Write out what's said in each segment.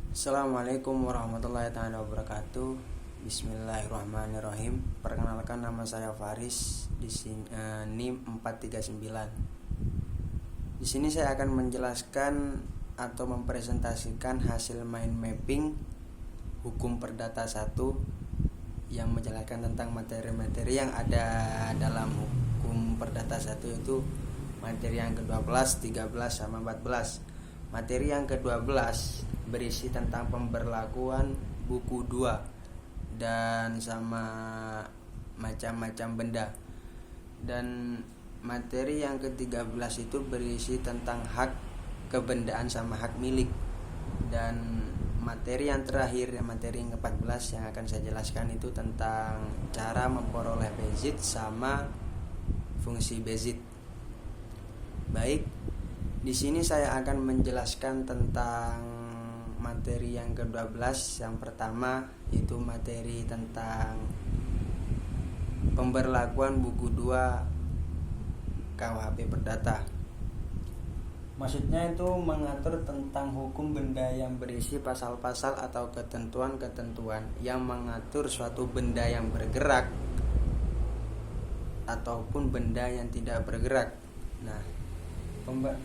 Assalamualaikum warahmatullahi wabarakatuh. Bismillahirrahmanirrahim. Perkenalkan, nama saya Faris. Di sini NIM 439. Di sini saya akan menjelaskan atau mempresentasikan hasil mind mapping hukum perdata 1 yang menjelaskan tentang materi-materi yang ada dalam hukum perdata 1, yaitu materi yang ke-12, 13 sama 14. Materi yang ke-12 berisi tentang pemberlakuan buku 2 dan sama macam-macam benda. Dan materi yang ke-13 itu berisi tentang hak kebendaan sama hak milik. Dan materi yang terakhir, materi yang ke-14 yang akan saya jelaskan itu tentang cara memperoleh bezit sama fungsi bezit. Baik, di sini saya akan menjelaskan tentang materi yang ke-12. Yang pertama yaitu materi tentang pemberlakuan buku 2 KUHP Perdata. Maksudnya itu mengatur tentang hukum benda yang berisi pasal-pasal atau ketentuan-ketentuan yang mengatur suatu benda yang bergerak ataupun benda yang tidak bergerak. Nah,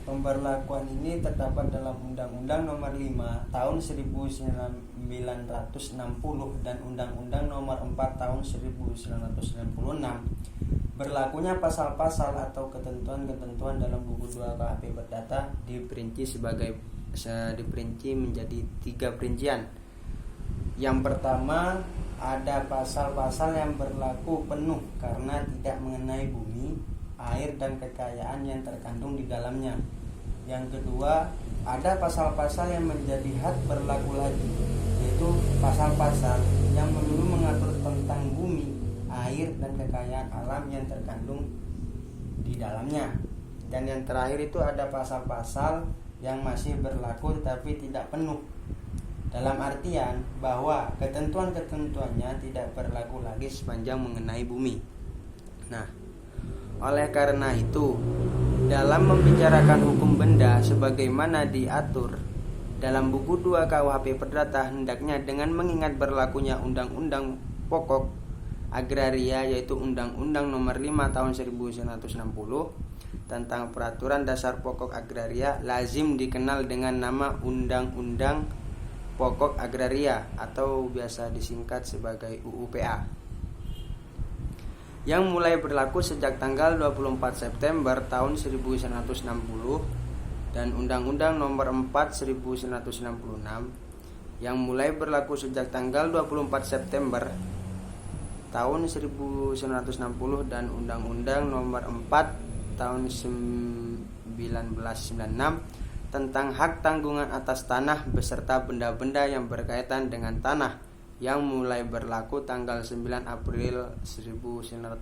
pemberlakuan ini terdapat dalam Undang-Undang Nomor 5 Tahun 1960 dan Undang-Undang Nomor 4 Tahun 1996. Berlakunya pasal-pasal atau ketentuan-ketentuan dalam buku 2 KUHP Perdata diperinci menjadi 3 perincian. Yang pertama, ada pasal-pasal yang berlaku penuh karena tidak mengenai bumi, air dan kekayaan yang terkandung di dalamnya. Yang kedua, ada pasal-pasal yang menjadi hak berlaku lagi, yaitu pasal-pasal yang melulu mengatur tentang bumi, air dan kekayaan alam yang terkandung di dalamnya. Dan yang terakhir itu ada pasal-pasal yang masih berlaku tetapi tidak penuh, dalam artian bahwa ketentuan-ketentuannya tidak berlaku lagi sepanjang mengenai bumi. Nah, oleh karena itu, dalam membicarakan hukum benda sebagaimana diatur dalam buku 2 KUHP Perdata, hendaknya dengan mengingat berlakunya Undang-Undang Pokok Agraria, yaitu Undang-Undang Nomor 5 Tahun 1960 tentang Peraturan Dasar Pokok Agraria, lazim dikenal dengan nama Undang-Undang Pokok Agraria atau biasa disingkat sebagai UUPA, yang mulai berlaku sejak tanggal 24 September tahun 1960, dan Undang-Undang Nomor 4 1966 yang mulai berlaku sejak tanggal 24 September tahun 1960, dan Undang-Undang Nomor 4 tahun 1996 tentang hak tanggungan atas tanah beserta benda-benda yang berkaitan dengan tanah yang mulai berlaku tanggal 9 April 1996.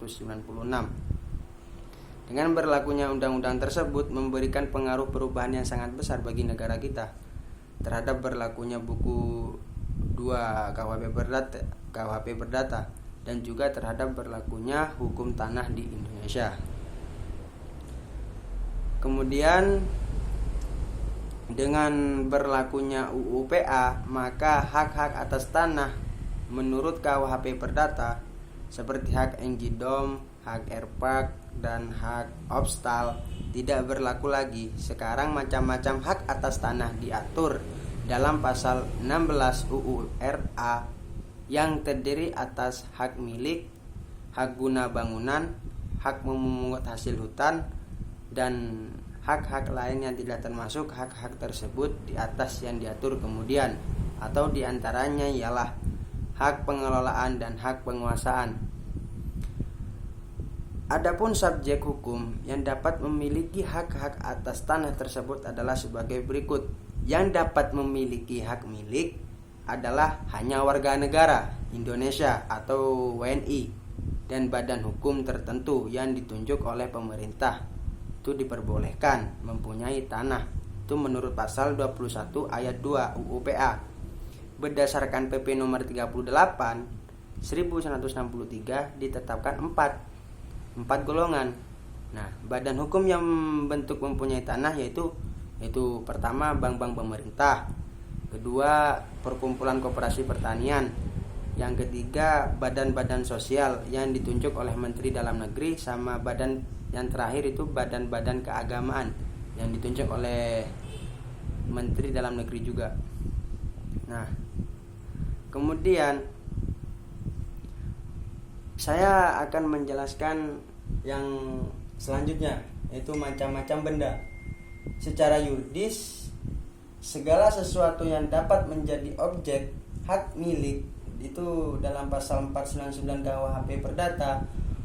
Dengan berlakunya undang-undang tersebut memberikan pengaruh perubahan yang sangat besar bagi negara kita terhadap berlakunya buku 2 KUHP Perdata dan juga terhadap berlakunya hukum tanah di Indonesia. Kemudian dengan berlakunya UUPA, maka hak-hak atas tanah menurut KUHP Perdata seperti hak enggidom, hak erpak, dan hak obstal tidak berlaku lagi. Sekarang macam-macam hak atas tanah diatur dalam pasal 16 UU RA yang terdiri atas hak milik, hak guna bangunan, hak memungut hasil hutan, dan hak-hak lain yang tidak termasuk hak-hak tersebut di atas yang diatur kemudian, atau diantaranya ialah hak pengelolaan dan hak penguasaan. Adapun subjek hukum yang dapat memiliki hak-hak atas tanah tersebut adalah sebagai berikut. Yang dapat memiliki hak milik adalah hanya warga negara Indonesia atau WNI dan badan hukum tertentu yang ditunjuk oleh pemerintah. Itu diperbolehkan mempunyai tanah. Itu menurut pasal 21 ayat 2 UUPA. Berdasarkan PP nomor 38 1963 ditetapkan 4 golongan. Nah, badan hukum yang bentuk mempunyai tanah yaitu pertama bank-bank pemerintah, kedua perkumpulan koperasi pertanian, yang ketiga badan-badan sosial yang ditunjuk oleh Menteri Dalam Negeri, sama badan yang terakhir itu badan-badan keagamaan yang ditunjuk oleh Menteri Dalam Negeri juga. Nah, kemudian saya akan menjelaskan yang selanjutnya, yaitu macam-macam benda. Secara yuridis, segala sesuatu yang dapat menjadi objek hak milik itu dalam pasal 499 KUHP Perdata.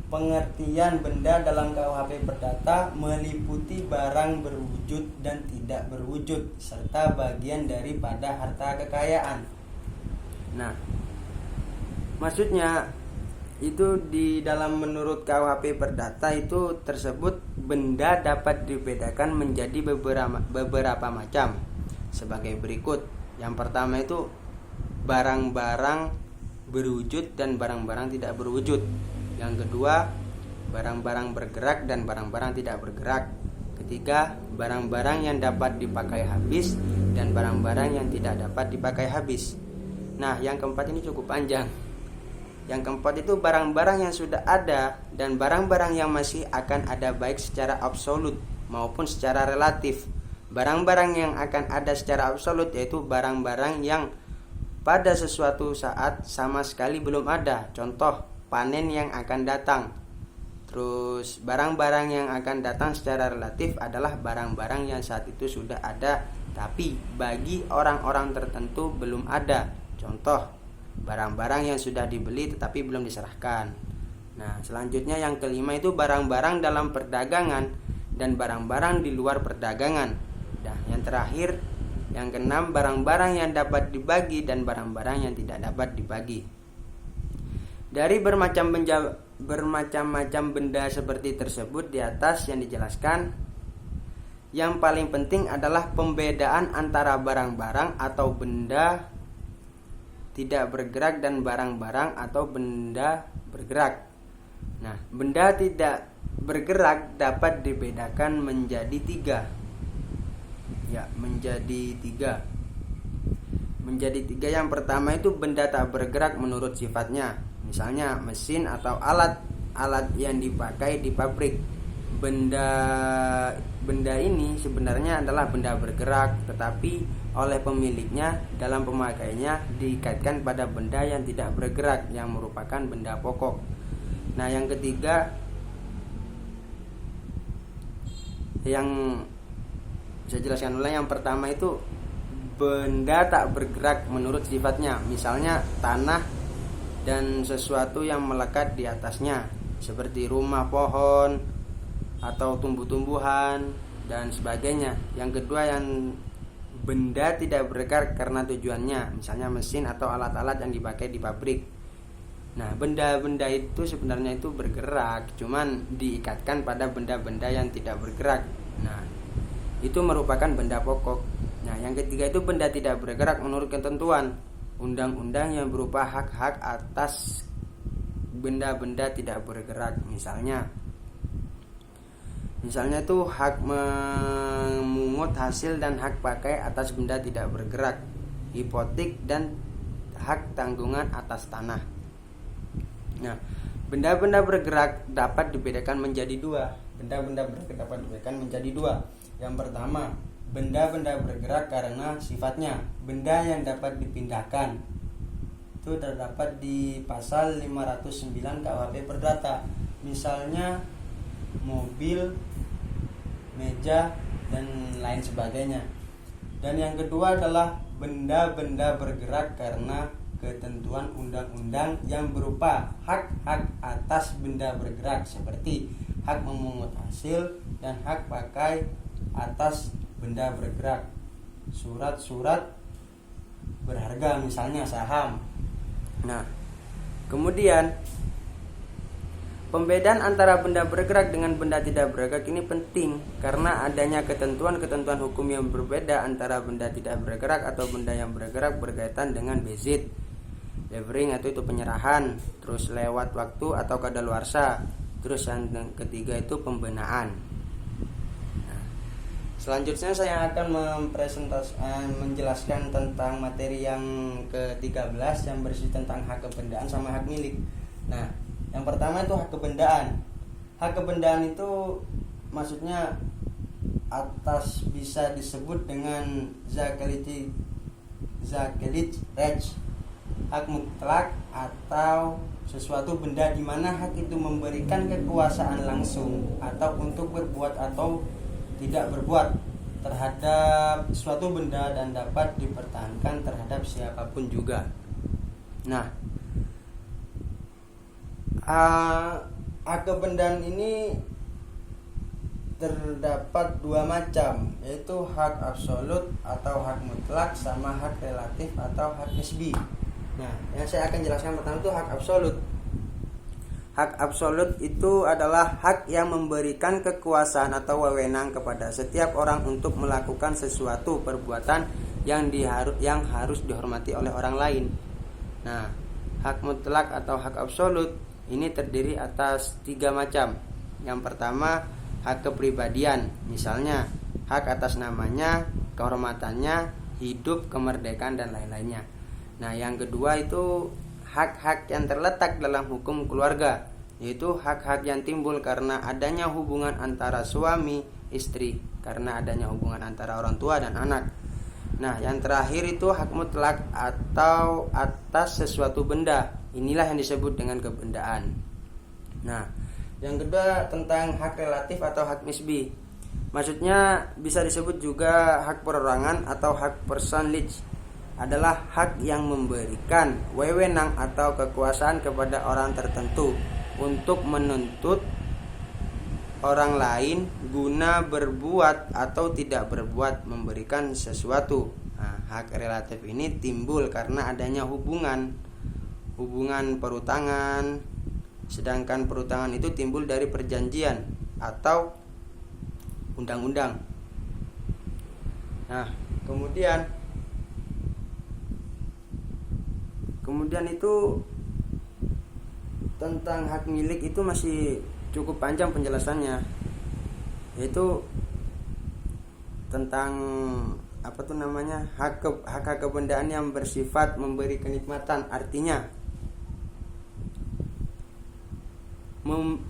Pengertian benda dalam KUHP Perdata meliputi barang berwujud dan tidak berwujud serta bagian daripada harta kekayaan. Nah, maksudnya itu di dalam menurut KUHP Perdata itu tersebut benda dapat dibedakan menjadi beberapa macam sebagai berikut. Yang pertama itu barang-barang berwujud dan barang-barang tidak berwujud. Yang kedua, barang-barang bergerak dan barang-barang tidak bergerak. Ketiga, barang-barang yang dapat dipakai habis dan barang-barang yang tidak dapat dipakai habis. Nah, yang keempat ini cukup panjang. Yang keempat itu barang-barang yang sudah ada dan barang-barang yang masih akan ada baik secara absolut maupun secara relatif. Barang-barang yang akan ada secara absolut yaitu barang-barang yang pada sesuatu saat sama sekali belum ada. Contoh, panen yang akan datang. Terus barang-barang yang akan datang secara relatif adalah barang-barang yang saat itu sudah ada tapi bagi orang-orang tertentu belum ada. Contoh, barang-barang yang sudah dibeli tetapi belum diserahkan. Nah, selanjutnya yang kelima itu barang-barang dalam perdagangan dan barang-barang di luar perdagangan. Nah, yang terakhir, yang keenam, barang-barang yang dapat dibagi dan barang-barang yang tidak dapat dibagi. Dari bermacam-macam benda seperti tersebut di atas yang dijelaskan, yang paling penting adalah pembedaan antara barang-barang atau benda tidak bergerak dan barang-barang atau benda bergerak. Nah, benda tidak bergerak dapat dibedakan menjadi tiga. Menjadi tiga. Yang pertama itu benda tak bergerak menurut sifatnya. Misalnya mesin atau alat yang dipakai di pabrik. Benda ini sebenarnya adalah benda bergerak, tetapi oleh pemiliknya dalam pemakaiannya dikaitkan pada benda yang tidak bergerak yang merupakan benda pokok. Nah, yang ketiga yang saya jelaskan ulang, yang pertama itu benda tak bergerak menurut sifatnya. Misalnya tanah dan sesuatu yang melekat di atasnya seperti rumah, pohon atau tumbuh-tumbuhan dan sebagainya. Yang kedua yang benda tidak bergerak karena tujuannya, misalnya mesin atau alat-alat yang dipakai di pabrik. Nah, benda-benda itu sebenarnya itu bergerak, cuman diikatkan pada benda-benda yang tidak bergerak. Nah, itu merupakan benda pokok. Nah, yang ketiga itu benda tidak bergerak menurut ketentuan undang-undang yang berupa hak-hak atas benda-benda tidak bergerak. Misalnya itu hak memungut hasil dan hak pakai atas benda tidak bergerak, hipotek dan hak tanggungan atas tanah. Nah, benda-benda bergerak dapat dibedakan menjadi dua. Benda-benda bergerak dapat dibedakan menjadi dua. Yang pertama, benda-benda bergerak karena sifatnya. Benda yang dapat dipindahkan itu terdapat di pasal 509 KUHP Perdata. Misalnya mobil, meja dan lain sebagainya. Dan yang kedua adalah benda-benda bergerak karena ketentuan undang-undang yang berupa hak-hak atas benda bergerak seperti hak memungut hasil dan hak pakai atas benda bergerak, surat-surat berharga misalnya saham. Nah, kemudian pembedaan antara benda bergerak dengan benda tidak bergerak ini penting karena adanya ketentuan-ketentuan hukum yang berbeda antara benda tidak bergerak atau benda yang bergerak berkaitan dengan bezit, levering atau itu penyerahan, terus lewat waktu atau kadaluarsa, terus yang ketiga itu pembenaan. Selanjutnya saya akan menjelaskan tentang materi yang ke-13 yang bersih tentang hak kebendaan sama hak milik. Nah, yang pertama itu hak kebendaan. Hak kebendaan itu maksudnya atas bisa disebut dengan zakility rech, hak mutlak atau sesuatu benda di mana hak itu memberikan kekuasaan langsung atau untuk berbuat atau tidak berbuat terhadap suatu benda dan dapat dipertahankan terhadap siapapun juga. Nah, hak kebendaan ini terdapat dua macam, yaitu hak absolut atau hak mutlak sama hak relatif atau hak nisbi. Nah, yang saya akan jelaskan pertama itu hak absolut. Hak absolut itu adalah hak yang memberikan kekuasaan atau wewenang kepada setiap orang untuk melakukan sesuatu perbuatan yang harus dihormati oleh orang lain. Nah, hak mutlak atau hak absolut ini terdiri atas 3 macam. Yang pertama, hak kepribadian, misalnya hak atas namanya, kehormatannya, hidup, kemerdekaan dan lain-lainnya. Nah, yang kedua itu hak-hak yang terletak dalam hukum keluarga, yaitu hak-hak yang timbul karena adanya hubungan antara suami istri, karena adanya hubungan antara orang tua dan anak. Nah, yang terakhir itu hak mutlak atau atas sesuatu benda. Inilah yang disebut dengan kebendaan. Nah, yang kedua tentang hak relatif atau hak nisbi. Maksudnya bisa disebut juga hak perorangan atau hak personage, adalah hak yang memberikan wewenang atau kekuasaan kepada orang tertentu untuk menuntut orang lain guna berbuat atau tidak berbuat memberikan sesuatu. Nah, hak relatif ini timbul karena adanya hubungan perutangan, sedangkan perutangan itu timbul dari perjanjian atau undang-undang. Nah, kemudian itu tentang hak milik itu masih cukup panjang penjelasannya, yaitu tentang hak kebendaan yang bersifat memberi kenikmatan. Artinya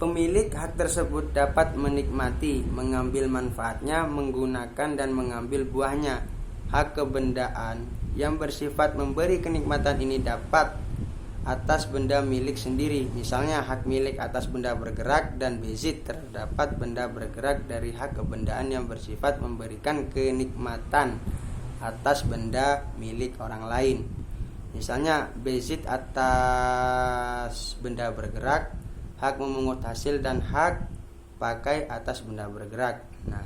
pemilik hak tersebut dapat menikmati, mengambil manfaatnya, menggunakan dan mengambil buahnya. Hak kebendaan yang bersifat memberi kenikmatan ini dapat atas benda milik sendiri. Misalnya hak milik atas benda bergerak dan bezit terdapat benda bergerak dari hak kebendaan yang bersifat memberikan kenikmatan atas benda milik orang lain. Misalnya bezit atas benda bergerak, hak memungut hasil dan hak pakai atas benda bergerak. Nah,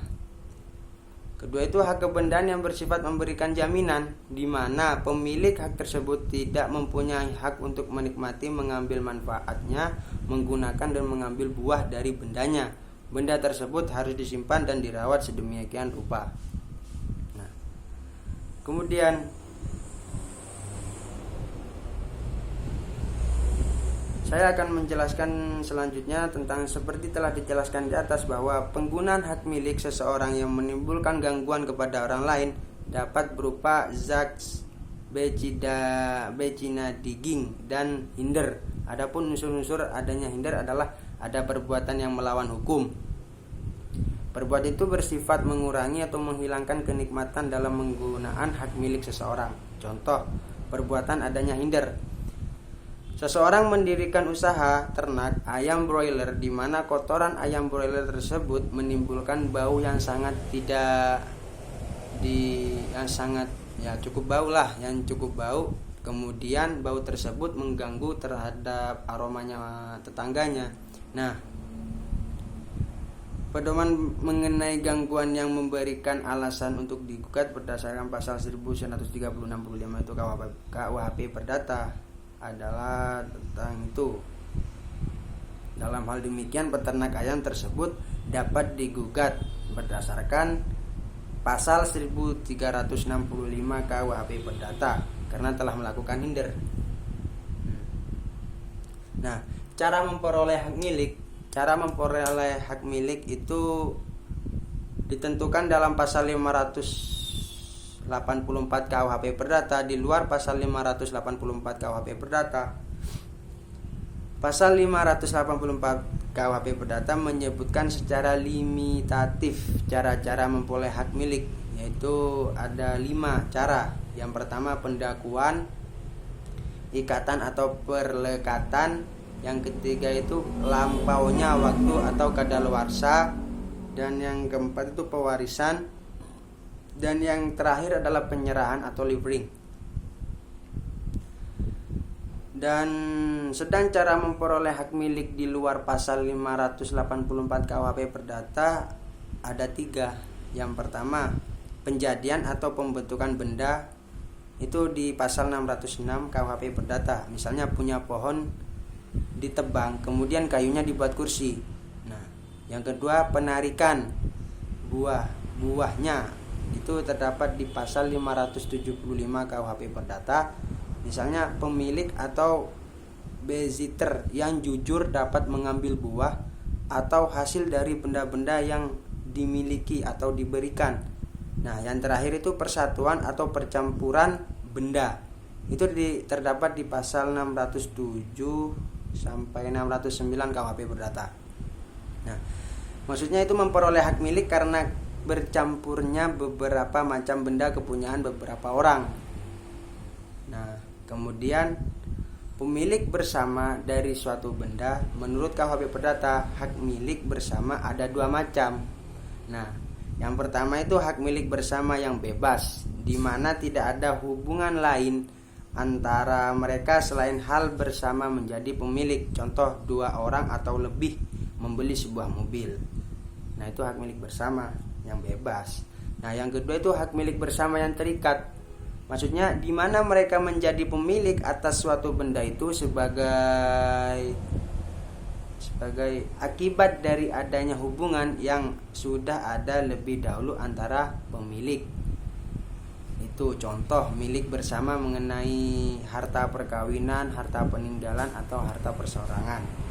kedua itu hak kebendaan yang bersifat memberikan jaminan, di mana pemilik hak tersebut tidak mempunyai hak untuk menikmati, mengambil manfaatnya, menggunakan dan mengambil buah dari bendanya. Benda tersebut harus disimpan dan dirawat sedemikian rupa. Nah, kemudian saya akan menjelaskan selanjutnya tentang seperti telah dijelaskan di atas bahwa penggunaan hak milik seseorang yang menimbulkan gangguan kepada orang lain dapat berupa zaks, diging dan hinder. Adapun unsur-unsur adanya hinder adalah ada perbuatan yang melawan hukum. Perbuatan itu bersifat mengurangi atau menghilangkan kenikmatan dalam penggunaan hak milik seseorang. Contoh, perbuatan adanya hinder. Seseorang mendirikan usaha ternak ayam broiler di mana kotoran ayam broiler tersebut menimbulkan bau yang cukup bau. Kemudian bau tersebut mengganggu terhadap aromanya tetangganya. Nah, pedoman mengenai gangguan yang memberikan alasan untuk digugat berdasarkan pasal 1135 itu KUHP Perdata adalah tentang itu. Dalam hal demikian, peternak ayam tersebut dapat digugat berdasarkan pasal 1365 KUHP Perdata karena telah melakukan hinder. Nah, cara memperoleh hak milik itu ditentukan dalam pasal 584 KUHP Perdata di luar pasal 584 KUHP Perdata. Pasal 584 KUHP Perdata menyebutkan secara limitatif cara-cara memperoleh hak milik, yaitu ada 5 cara. Yang pertama pendakuan, ikatan atau perlekatan. Yang ketiga itu lampaunya waktu atau kadaluarsa. Dan yang keempat itu pewarisan. Dan yang terakhir adalah penyerahan atau living. Dan sedang cara memperoleh hak milik di luar pasal 584 KUHP Perdata ada 3. Yang pertama penjadian atau pembentukan benda, itu di pasal 606 KUHP Perdata. Misalnya punya pohon ditebang, kemudian kayunya dibuat kursi. Nah, yang kedua penarikan buahnya, itu terdapat di pasal 575 KUHP Perdata. Misalnya pemilik atau beziter yang jujur dapat mengambil buah atau hasil dari benda-benda yang dimiliki atau diberikan. Nah, yang terakhir itu persatuan atau percampuran benda. Itu terdapat di pasal 607 sampai 609 KUHP Perdata. Nah, maksudnya itu memperoleh hak milik karena bercampurnya beberapa macam benda kepunyaan beberapa orang. Nah, kemudian pemilik bersama dari suatu benda, menurut KUHP Perdata hak milik bersama ada 2 macam. Nah, yang pertama itu hak milik bersama yang bebas, di mana tidak ada hubungan lain antara mereka selain hal bersama menjadi pemilik. Contoh 2 orang atau lebih membeli sebuah mobil. Nah, itu hak milik bersama yang bebas. Nah, yang kedua itu hak milik bersama yang terikat. Maksudnya di mana mereka menjadi pemilik atas suatu benda itu sebagai akibat dari adanya hubungan yang sudah ada lebih dahulu antara pemilik. Itu contoh milik bersama mengenai harta perkawinan, harta peninggalan atau harta perseorangan.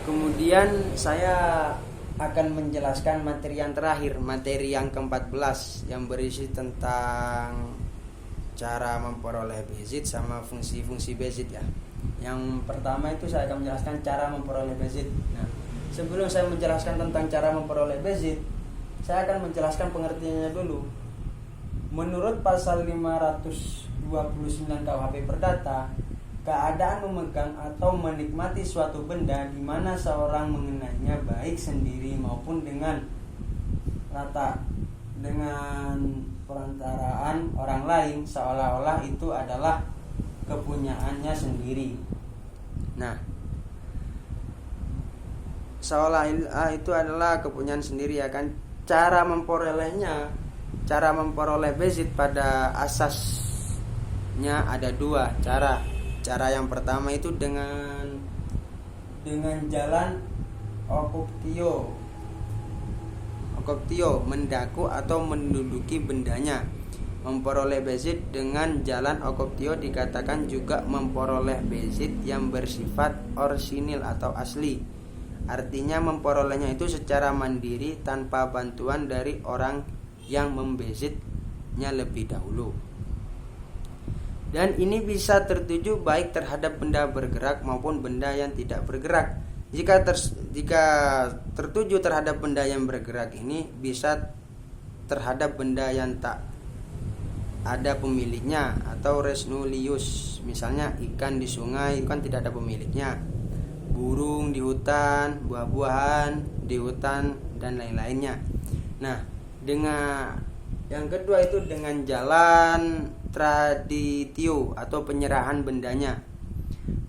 Kemudian saya akan menjelaskan materi yang terakhir, materi yang ke-14 yang berisi tentang cara memperoleh bezit sama fungsi-fungsi bezit ya. Yang pertama itu saya akan menjelaskan cara memperoleh bezit. Nah, sebelum saya menjelaskan tentang cara memperoleh bezit, saya akan menjelaskan pengertiannya dulu. Menurut pasal 529 KUHP Perdata, keadaan memegang atau menikmati suatu benda di mana seorang mengenainya baik sendiri maupun dengan perantaraan orang lain, seolah-olah itu adalah kepunyaannya sendiri. Nah, seolah-olah itu adalah kepunyaan sendiri ya kan. Cara memperoleh bezit pada asasnya ada 2 cara. Cara yang pertama itu dengan jalan okoptio, mendaku atau menduduki bendanya. Memperoleh bezit dengan jalan okoptio dikatakan juga memperoleh bezit yang bersifat orsinil atau asli. Artinya memperolehnya itu secara mandiri tanpa bantuan dari orang yang membezitnya lebih dahulu. Dan ini bisa tertuju baik terhadap benda bergerak maupun benda yang tidak bergerak. Jika tertuju terhadap benda yang bergerak ini bisa terhadap benda yang tak ada pemiliknya atau res nullius. Misalnya ikan di sungai itu kan tidak ada pemiliknya. Burung di hutan, buah-buahan di hutan dan lain-lainnya. Nah, dengan yang kedua itu dengan jalan traditio atau penyerahan bendanya.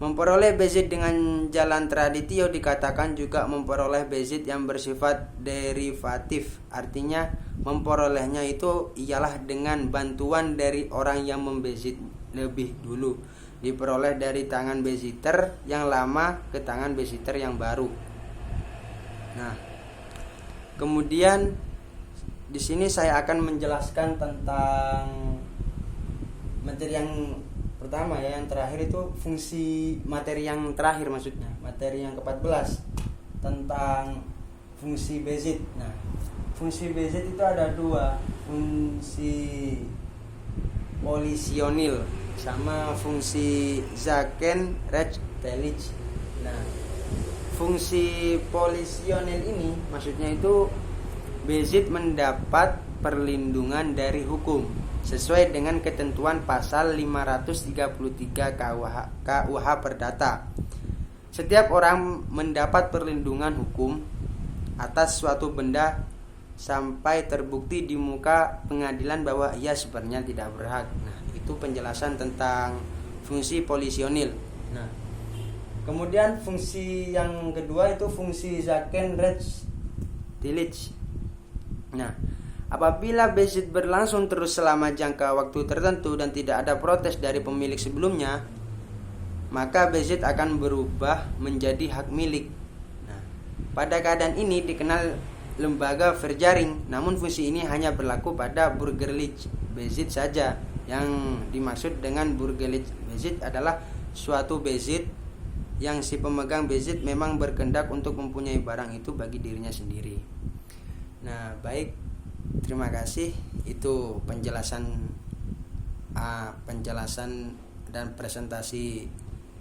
Memperoleh bezit dengan jalan traditio dikatakan juga memperoleh bezit yang bersifat derivatif. Artinya memperolehnya itu ialah dengan bantuan dari orang yang membezit lebih dulu. Diperoleh dari tangan beziter yang lama ke tangan beziter yang baru. Nah, kemudian di sini saya akan menjelaskan tentang materi yang pertama ya, yang terakhir itu fungsi materi yang terakhir maksudnya, materi yang ke-14 tentang fungsi bezit. Nah, fungsi BZ itu ada dua, fungsi polisionil sama fungsi Zaken-Rechtlich. Nah, fungsi polisionil ini maksudnya itu BZ mendapat perlindungan dari hukum sesuai dengan ketentuan pasal 533 KUH Perdata. Setiap orang mendapat perlindungan hukum atas suatu benda sampai terbukti di muka pengadilan bahwa ia sebenarnya tidak berhak. Nah, itu penjelasan tentang fungsi polisionil. Nah, kemudian fungsi yang kedua itu fungsi Zaken-Rechtlich. Nah, apabila BZ berlangsung terus selama jangka waktu tertentu dan tidak ada protes dari pemilik sebelumnya, maka BZ akan berubah menjadi hak milik. Nah, pada keadaan ini dikenal lembaga verjaring, namun fungsi ini hanya berlaku pada Bürgerlich BZ saja. Yang dimaksud dengan Bürgerlich BZ adalah suatu BZ yang si pemegang BZ memang berkehendak untuk mempunyai barang itu bagi dirinya sendiri. Nah, baik, terima kasih. Itu penjelasan dan presentasi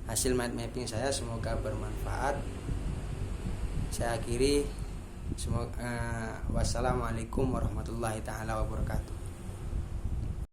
hasil mind mapping saya, semoga bermanfaat. Saya akhiri. Wassalamualaikum warahmatullahi taala wabarakatuh.